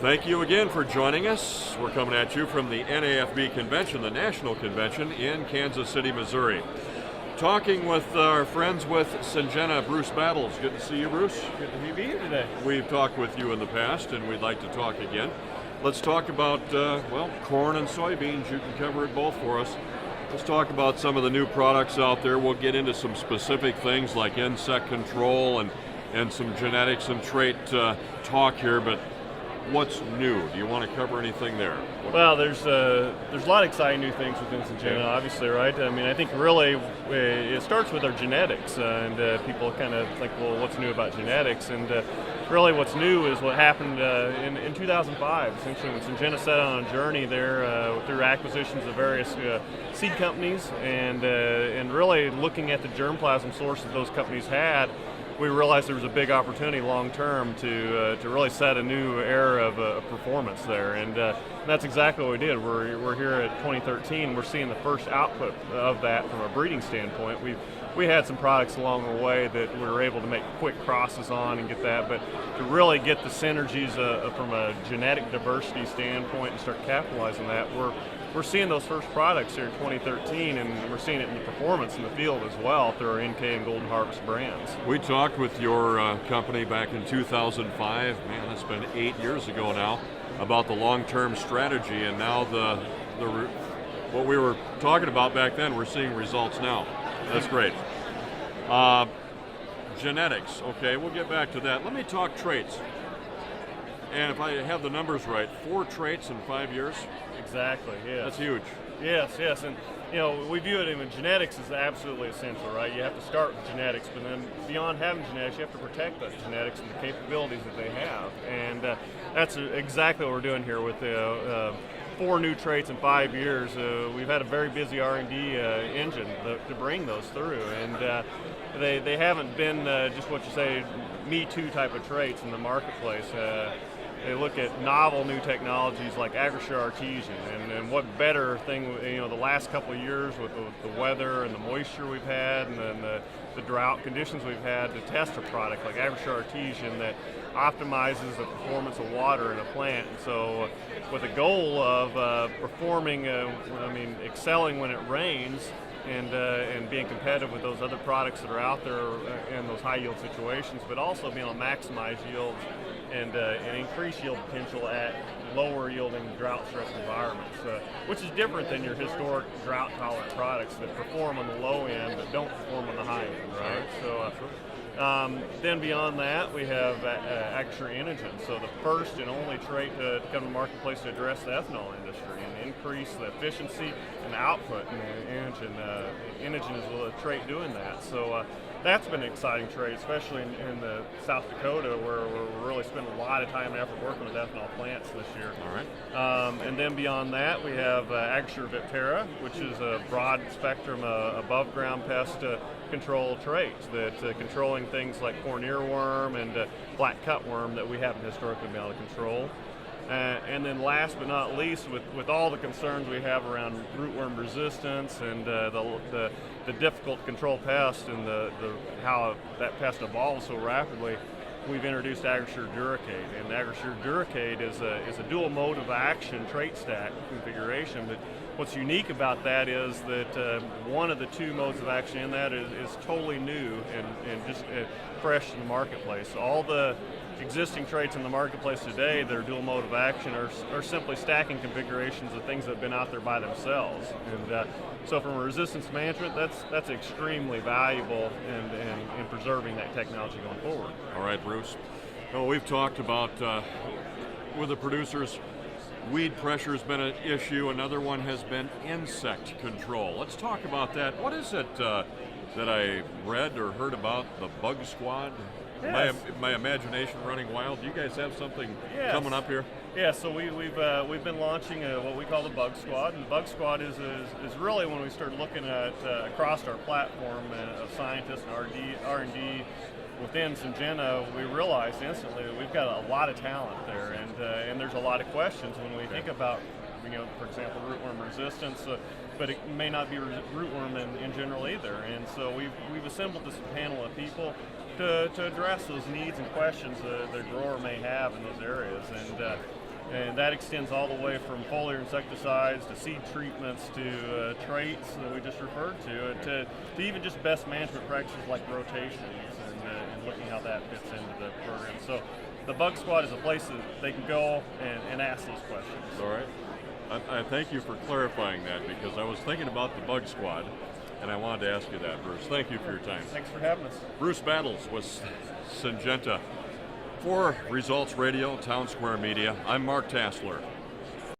Thank you again for joining us. We're coming at you from the NAFB convention, the national convention in Kansas City, Missouri. Talking with our friends with Syngenta, Bruce Battles. Good to see you, Bruce. Good to be here today. We've talked with you in the past, and we'd like to talk again. Let's talk about, corn and soybeans. You can cover it both for us. Let's talk about some of the new products out there. We'll get into some specific things like insect control and some genetics and trait talk here, but what's new? Do you want to cover anything there? Well, there's a lot of exciting new things within Syngenta, obviously, right? I mean, I think really it starts with our genetics, and people kind of think, well, what's new about genetics? And really what's new is what happened in 2005, essentially, when Syngenta set out on a journey there through acquisitions of various seed companies and really looking at the germplasm source that those companies had. We realized there was a big opportunity long term to really set a new era of performance there, and that's exactly what we did. We're here at 2013. We're seeing the first output of that from a breeding standpoint. We had some products along the way that we were able to make quick crosses on and get that, but to really get the synergies from a genetic diversity standpoint and start capitalizing that, we're seeing those first products here in 2013, and we're seeing it in the performance in the field as well through our NK and Golden Harvest brands. We talked with your company back in 2005, man, that's been 8 years ago now, about the long-term strategy, and now what we were talking about back then, we're seeing results now. That's great. Genetics, okay, we'll get back to that. Let me talk traits. And if I have the numbers right, 4 traits in 5 years? Exactly, yeah. That's huge. Yes, and we view it in genetics as absolutely essential, right? You have to start with genetics, but then beyond having genetics, you have to protect those genetics and the capabilities that they have. And that's exactly what we're doing here with the 4 new traits in 5 years. We've had a very busy R&D engine to bring those through, and they haven't been just what you say, me too type of traits in the marketplace. They look at novel new technologies like Agrosure Artesian, and what better thing, the last couple of years with the weather and the moisture we've had and then the drought conditions we've had to test a product like Agrosure Artesian that optimizes the performance of water in a plant. And so with the goal of performing, excelling when it rains, and being competitive with those other products that are out there in those high yield situations, but also being able to maximize yields and increase yield potential at lower yielding drought stress environments, which is different than your historic drought tolerant products that perform on the low end but don't perform on the high end, right? So then beyond that, we have Agrosure Inogen, so the first and only trait to come to the marketplace to address the ethanol industry and increase the efficiency and the output in the Inogen. Inogen is a trait doing that. So that's been an exciting trait, especially in the South Dakota, where we're really spending a lot of time and effort working with ethanol plants this year. All right. And then beyond that, we have Agrosure Viptera, which is a broad spectrum above ground pest control traits that controlling things like corn earworm and black cutworm that we haven't historically been able to control. And then last but not least, with all the concerns we have around rootworm resistance and the difficult to control pest and how that pest evolves so rapidly, we've introduced Agrosure Duracade. And Agrosure Duracade is a dual mode of action trait stack configuration. But what's unique about that is that one of the 2 modes of action in that is totally new and just fresh in the marketplace. All the existing traits in the marketplace today that are dual mode of action are simply stacking configurations of things that have been out there by themselves. And so from a resistance management, that's extremely valuable in preserving that technology going forward. All right, Bruce. Well, we've talked about with the producers, weed pressure has been an issue. Another one has been insect control. Let's talk about that. What is it that I read or heard about, the bug squad? Yes. My imagination running wild. Do you guys have something coming up here? Yeah, so we've been launching what we call the Bug Squad, and the Bug Squad is really when we start looking at across our platform of scientists and R&D within Syngenta, we realized instantly that we've got a lot of talent there, and there's a lot of questions when we think about, for example, rootworm resistance, but it may not be rootworm in general either. And so we've assembled this panel of people to address those needs and questions the grower may have in those areas. And And that extends all the way from foliar insecticides to seed treatments to traits that we just referred to even just best management practices like rotations and looking how that fits into the program. So the Bug Squad is a place that they can go and ask those questions. All right. I thank you for clarifying that, because I was thinking about the Bug Squad, and I wanted to ask you that, Bruce. Thank you for your time. Thanks for having us. Bruce Battles with Syngenta. For Results Radio, Town Square Media, I'm Mark Tassler.